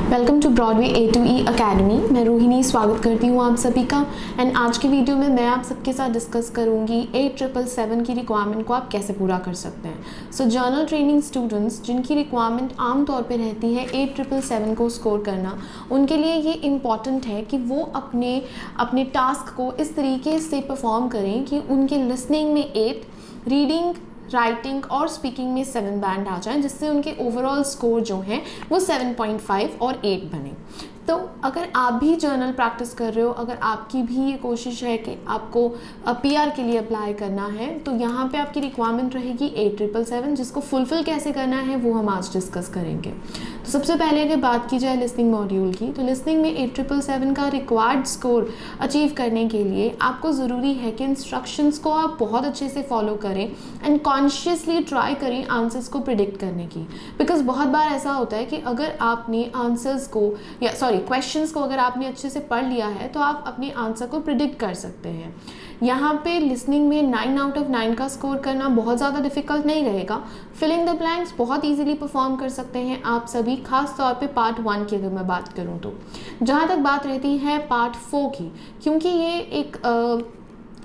Welcome two Broadway A2E academy. मैं रोहिणी स्वागत करती हूँ आप सभी का। एंड आज की वीडियो में मैं आप सबके साथ डिस्कस करूँगी 8777 की रिक्वायरमेंट को आप कैसे पूरा कर सकते हैं। सो जर्नल ट्रेनिंग स्टूडेंट्स जिनकी रिक्वायरमेंट आम तौर पे रहती है 8777 को स्कोर करना, उनके लिए ये इम्पॉर्टेंट है कि वो अपने टास्क को इस तरीके से परफॉर्म करें कि उनके लिसनिंग में 8, रीडिंग, राइटिंग और स्पीकिंग में 7 बैंड आ जाएं, जिससे उनके ओवरऑल स्कोर जो हैं वो 7.5 और 8 बने। तो अगर आप भी जर्नल प्रैक्टिस कर रहे हो, अगर आपकी भी ये कोशिश है कि आपको PR के लिए अप्लाई करना है, तो यहाँ पे आपकी रिक्वायरमेंट रहेगी 8777, जिसको फुलफिल कैसे करना है वो हम आज डिस्कस करेंगे। तो सबसे पहले अगर बात की जाए लिसनिंग मॉड्यूल की, तो लिसनिंग में 8777 का रिक्वायर्ड स्कोर अचीव करने के लिए आपको ज़रूरी है कि इंस्ट्रक्शंस को आप बहुत अच्छे से फॉलो करें एंड कॉन्शियसली ट्राई करें आंसर्स को प्रिडिक्ट करने की। बिकॉज बहुत बार ऐसा होता है कि अगर आपने आंसर्स को क्वेश्चंस को अगर आपने अच्छे से पढ़ लिया है तो आप अपने आंसर को प्रिडिक्ट कर सकते हैं। यहाँ पे लिसनिंग में 9 आउट ऑफ 9 का स्कोर करना बहुत ज़्यादा डिफिकल्ट नहीं रहेगा। फिलिंग द ब्लैंक्स बहुत इजीली परफॉर्म कर सकते हैं आप सभी, खास तौर पे पार्ट 1 की अगर मैं बात करूँ तो। जहाँ तक बात रहती है पार्ट 4 की, क्योंकि ये एक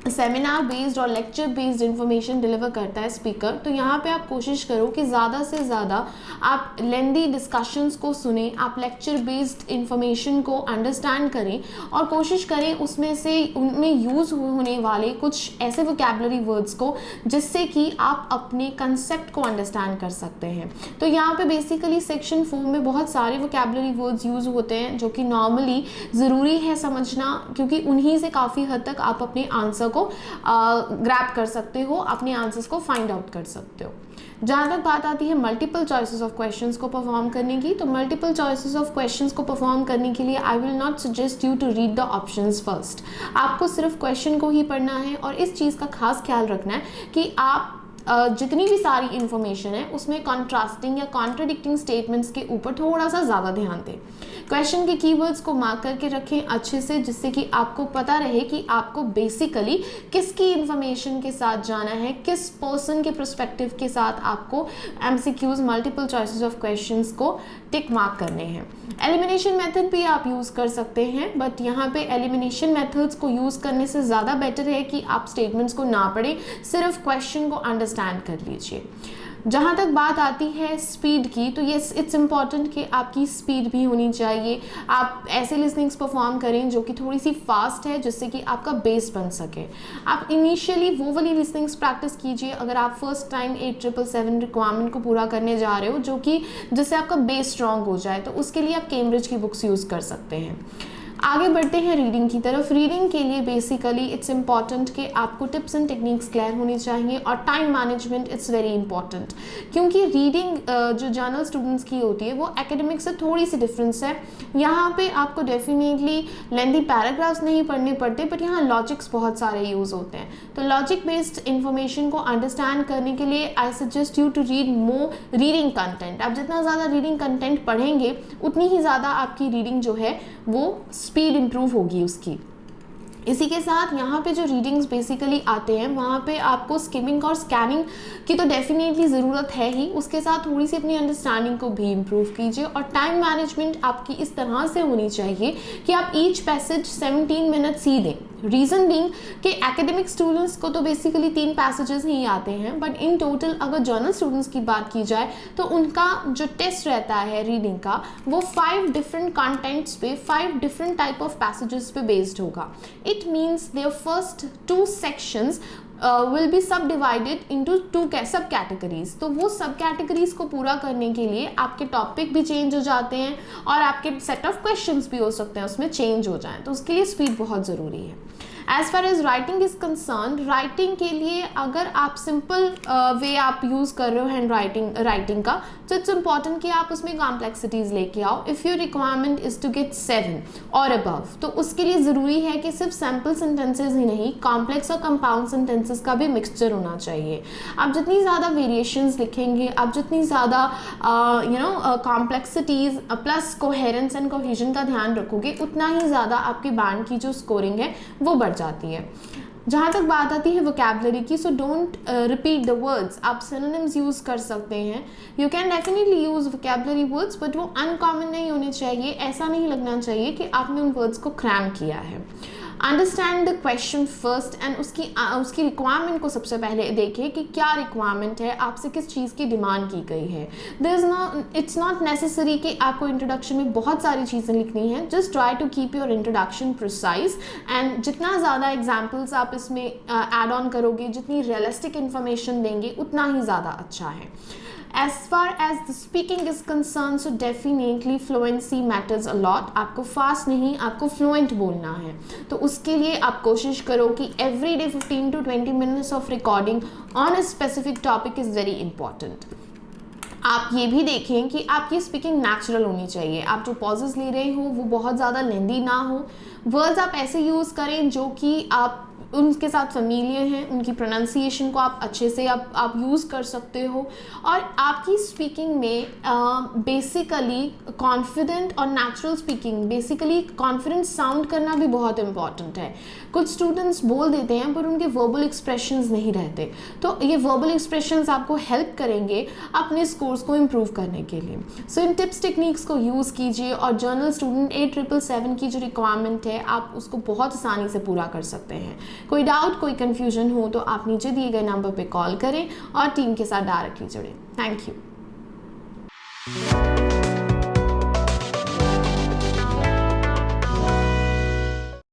सेमिनार बेस्ड और लेक्चर बेस्ड इंफॉर्मेशन डिलीवर करता है स्पीकर, तो यहाँ पे आप कोशिश करो कि ज़्यादा से ज़्यादा आप लेंदी डिस्कशंस को सुने, आप लेक्चर बेस्ड इंफॉर्मेशन को अंडरस्टैंड करें और कोशिश करें उनमें यूज़ होने वाले कुछ ऐसे वोकैबुलरी वर्ड्स को जिससे कि आप अपने कंसेप्ट को अंडरस्टैंड कर सकते हैं। तो यहाँ पे बेसिकली सेक्शन 4 में बहुत सारे वोकैबुलरी वर्ड्स यूज़ होते हैं जो कि नॉर्मली ज़रूरी है समझना, क्योंकि उन्हीं से काफ़ी हद तक आप अपने आंसर को ग्रैब कर सकते हो, अपने आंसर्स को फाइंड आउट कर सकते हो। जहाँ तक बात आती है मल्टीपल चॉइसेस ऑफ क्वेश्चंस को परफॉर्म करने की, तो मल्टीपल चॉइसेस ऑफ क्वेश्चंस को परफॉर्म करने के लिए I will not suggest you to read the options first. आपको सिर्फ क्वेश्चन को ही पढ़ना है और इस चीज़ का खास ख्याल रखना है कि आप जितनी भी सारी इन्फॉर्मेशन है उसमें कॉन्ट्रास्टिंग या कॉन्ट्रडिक्टिंग स्टेटमेंट्स के ऊपर थोड़ा सा ज़्यादा ध्यान दें। क्वेश्चन के कीवर्ड्स को मार्क करके रखें अच्छे से, जिससे कि आपको पता रहे कि आपको बेसिकली किसकी इन्फॉर्मेशन के साथ जाना है, किस पर्सन के पर्सपेक्टिव के साथ आपको MCQs multiple choices of questions को टिक मार्क करने हैं। एलिमिनेशन मेथड भी आप यूज़ कर सकते हैं, बट यहाँ पे एलिमिनेशन मेथड्स को यूज़ करने से ज़्यादा बेटर है कि आप स्टेटमेंट्स को ना पढ़ें, सिर्फ क्वेश्चन को अंडरस्टैंड कर लीजिए। जहाँ तक बात आती है स्पीड की, तो ये इट्स इम्पॉर्टेंट कि आपकी स्पीड भी होनी चाहिए। आप ऐसे लिसनिंग्स परफॉर्म करें जो कि थोड़ी सी फास्ट है, जिससे कि आपका बेस बन सके। आप इनिशियली वो वाली लिसनिंग्स प्रैक्टिस कीजिए अगर आप फर्स्ट टाइम 8777 रिक्वायरमेंट को पूरा करने जा रहे हो, जो कि जिससे आपका बेस स्ट्रॉन्ग हो जाए, तो उसके लिए आप कैम्ब्रिज की बुक्स यूज़ कर सकते हैं। आगे बढ़ते हैं रीडिंग की तरफ। रीडिंग के लिए बेसिकली इट्स इम्पॉर्टेंट कि आपको टिप्स एंड टेक्निक्स क्लियर होनी चाहिए और time management it's very important, क्योंकि रीडिंग जो जर्नल स्टूडेंट्स की होती है वो एकेडमिक से थोड़ी सी डिफरेंस है। यहाँ पे आपको डेफिनेटली लेंदी पैराग्राफ्स नहीं पढ़ने पड़ते, बट यहाँ लॉजिक्स बहुत सारे यूज़ होते हैं। तो लॉजिक बेस्ड इंफॉर्मेशन को अंडरस्टैंड करने के लिए I suggest you to read more reading content. आप जितना ज़्यादा रीडिंग कंटेंट पढ़ेंगे उतनी ही ज़्यादा आपकी रीडिंग जो है वो स्पीड इंप्रूव होगी उसकी। इसी के साथ यहाँ पे जो रीडिंग्स बेसिकली आते हैं वहाँ पे आपको स्किमिंग और स्कैनिंग की तो डेफिनेटली ज़रूरत है ही, उसके साथ थोड़ी सी अपनी अंडरस्टैंडिंग को भी इम्प्रूव कीजिए। और टाइम मैनेजमेंट आपकी इस तरह से होनी चाहिए कि आप ईच पैसेज 17 मिनट्स ही दें। रीज़न बीइंग कि एकेडमिक स्टूडेंट्स को तो बेसिकली 3 पैसेजेस ही आते हैं, बट इन टोटल अगर जर्नल स्टूडेंट्स की बात की जाए तो उनका जो टेस्ट रहता है रीडिंग का वो 5 डिफरेंट कंटेंट्स पे 5 डिफरेंट टाइप ऑफ पैसेजेस पे बेस्ड होगा। It means there first 2 sections will be subdivided into 2 सब कैटेगरीज। तो वो सब कैटेगरीज को पूरा करने के लिए आपके टॉपिक भी चेंज हो जाते हैं और आपके सेट ऑफ क्वेश्चंस भी हो सकते हैं उसमें चेंज हो जाएं, तो उसके लिए स्पीड बहुत ज़रूरी है। As far as writing is concerned, writing के लिए अगर आप सिंपल वे आप यूज़ कर रहे हो हैंड राइटिंग का, तो इट्स इम्पॉर्टेंट कि आप उसमें कॉम्प्लेक्सिटीज़ लेके आओ। If your requirement is to get 7 और अबव, तो उसके लिए ज़रूरी है कि सिर्फ सैम्पल सेंटेंसेज ही नहीं, कॉम्प्लेक्स और कंपाउंड सेंटेंसेज का भी मिक्सचर होना चाहिए। आप जितनी ज़्यादा वेरिएशंस लिखेंगे, आप जितनी ज़्यादा complexities plus coherence and cohesion का ध्यान रखोगे, उतना ही ज़्यादा आपकी बैंड की जो स्कोरिंग है वो बढ़ जाती है। जहाँ तक बात आती है वोकेबलरी की, so don't repeat the words. आप सिनोनिम्स यूज़ कर सकते हैं। You can definitely use vocabulary words, but वो अनकॉमन नहीं होने चाहिए। ऐसा नहीं लगना चाहिए कि आपने उन वर्ड्स को क्रैम किया है। Understand the question first and उसकी रिक्वायरमेंट को सबसे पहले देखें कि क्या रिक्वायरमेंट है, आपसे किस चीज़ की डिमांड की गई है। इट्स नॉट नेसेसरी कि आपको इंट्रोडक्शन में बहुत सारी चीज़ें लिखनी हैं। Just try to keep your introduction precise, and जितना ज़्यादा एग्जाम्पल्स आप इसमें ऐड ऑन करोगे, जितनी रियलिस्टिक इन्फॉर्मेशन देंगे, उतना ही ज़्यादा अच्छा है। As far as the speaking is concerned, so definitely fluency matters a lot. आपको फास्ट नहीं, आपको फ्लुएंट बोलना है। तो उसके लिए आप कोशिश करो कि every day 15 to 20 minutes of recording on a specific topic is very important. आप ये भी देखें कि आपकी स्पीकिंग नेचुरल होनी चाहिए। आप जो पॉजेस ले रहे हो वो बहुत ज़्यादा लेंदी ना हो। वर्ड्स आप ऐसे यूज़ करें जो कि आप उनके साथ फेमिलियर हैं, उनकी प्रोनाउंसिएशन को आप अच्छे से आप यूज़ कर सकते हो। और आपकी स्पीकिंग में बेसिकली कॉन्फिडेंट और natural speaking, basically confident sound करना भी बहुत इंपॉर्टेंट है। कुछ स्टूडेंट्स बोल देते हैं पर उनके वर्बल एक्सप्रेशंस नहीं रहते, तो ये वर्बल एक्सप्रेशंस आपको हेल्प करेंगे अपने स्कोर्स को इम्प्रूव करने के लिए। सो इन टिप्स टेक्निक्स को यूज़ कीजिए और जर्नल स्टूडेंट 8777 की जो रिक्वायरमेंट है आप उसको बहुत आसानी से पूरा कर सकते हैं। कोई डाउट, कोई कन्फ्यूजन हो तो आप नीचे दिए गए नंबर पे कॉल करें और टीम के साथ डायरेक्टली जुड़ें। Thank you.